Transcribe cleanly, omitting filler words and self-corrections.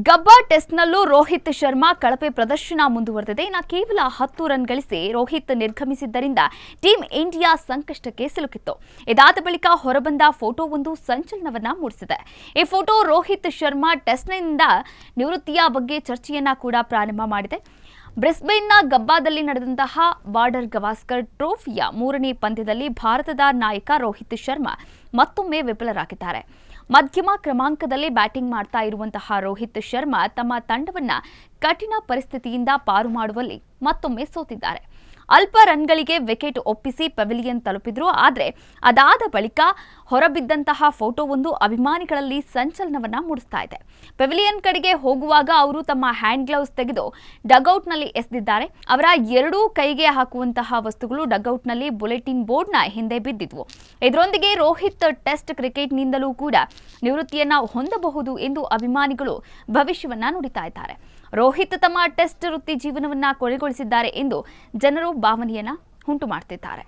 ಗಬ್ಬಾ ಟೆಸ್ಟ್ನಲ್ಲೂ ರೋಹಿತ್ ಶರ್ಮಾ ಕಳಪೆ ಪ್ರದರ್ಶನ ಮುಂದುವರೆದಿದೆ. ಕೇವಲ 10 ರನ್ ಗಳಿಸಿ ರೋಹಿತ್ ನಿರ್ಗಮಿಸಿದ್ದರಿಂದ ಟೀಂ ಇಂಡಿಯಾ ಸಂಕಷ್ಟಕ್ಕೆ ಸಿಲುಕಿತ್ತು. ಇದಾದ ಬಳಿಕ ಹೊರಬಂದ ಫೋಟೋವೊಂದು ಸಂಚಲನವನ್ನ ಮೂಡಿಸಿದೆ. ಈ ಫೋಟೋ ರೋಹಿತ್ ಶರ್ಮಾ ಟೆಸ್ಟ್ನಿಂದ ನಿವೃತ್ತಿಯ ಬಗ್ಗೆ ಚರ್ಚೆಯನ್ನ ಕೂಡ ಪ್ರಾರಂಭ ಮಾಡಿದೆ. ಬ್ರಿಸ್ಬೇನ್ನ ಗಬ್ಬಾದಲ್ಲಿ ನಡೆದಂತಹ ಬಾರ್ಡರ್ ಗವಾಸ್ಕರ್ ಟ್ರೋಫಿಯ 3ನೇ ಪಂದ್ಯದಲ್ಲಿ ಭಾರತದ ನಾಯಕ ರೋಹಿತ್ ಶರ್ಮಾ ಮತ್ತೊಮ್ಮೆ ವಿಫಲರಾಗಿದ್ದಾರೆ. ಮಧ್ಯಮ ಕ್ರಮಾಂಕದಲ್ಲಿ ಬ್ಯಾಟಿಂಗ್ ಮಾಡ್ತಾ ಇರುವಂತಹ ರೋಹಿತ್ ಶರ್ಮಾ ತಮ್ಮ ತಂಡವನ್ನ ಕಠಿಣ ಪರಿಸ್ಥಿತಿಯಿಂದ ಪಾರು ಮಾಡುವಲ್ಲಿ ಮತ್ತೊಮ್ಮೆ ಸೋತಿದ್ದಾರೆ. ಅಲ್ಪ ರನ್ಗಳಿಗೆ ವಿಕೆಟ್ ಒಪ್ಪಿಸಿ ಪೆವಿಲಿಯನ್ ತಲುಪಿದ್ರು. ಆದರೆ ಅದಾದ ಬಳಿಕ ಹೊರಬಿದ್ದಂತಹ ಫೋಟೋವೊಂದು ಅಭಿಮಾನಿಗಳಲ್ಲಿ ಸಂಚಲನವನ್ನ ಮೂಡಿಸ್ತಾ ಇದೆ. ಪೆವಿಲಿಯನ್ ಕಡೆಗೆ ಹೋಗುವಾಗ ಅವರು ತಮ್ಮ ಹ್ಯಾಂಡ್ ಗ್ಲೌಸ್ ತೆಗೆದು ಡಗ್ಔಟ್ನಲ್ಲಿ ಎಸೆದಿದ್ದಾರೆ. ಅವರ ಎರಡೂ ಕೈಗೆ ಹಾಕುವಂತಹ ವಸ್ತುಗಳು ಡಗ್ಔಟ್ನಲ್ಲಿ ಬುಲೆಟಿನ್ ಬೋರ್ಡ್ನ ಹಿಂದೆ ಬಿದ್ದಿದ್ವು. ಇದರೊಂದಿಗೆ ರೋಹಿತ್ ಟೆಸ್ಟ್ ಕ್ರಿಕೆಟ್ನಿಂದಲೂ ಕೂಡ ನಿವೃತ್ತಿಯನ್ನ ಹೊಂದಬಹುದು ಎಂದು ಅಭಿಮಾನಿಗಳು ಭವಿಷ್ಯವನ್ನ ನುಡಿತಾ ಇದ್ದಾರೆ. ರೋಹಿತ್ ತಮ್ಮ ಟೆಸ್ಟ್ ವೃತ್ತಿ ಜೀವನವನ್ನ ಕೊನೆಗೊಳಿಸಿದ್ದಾರೆ ಎಂದು ಜನರು ಭಾವನೆಯನ್ನ ಉಂಟು ಮಾಡ್ತಿದ್ದಾರೆ.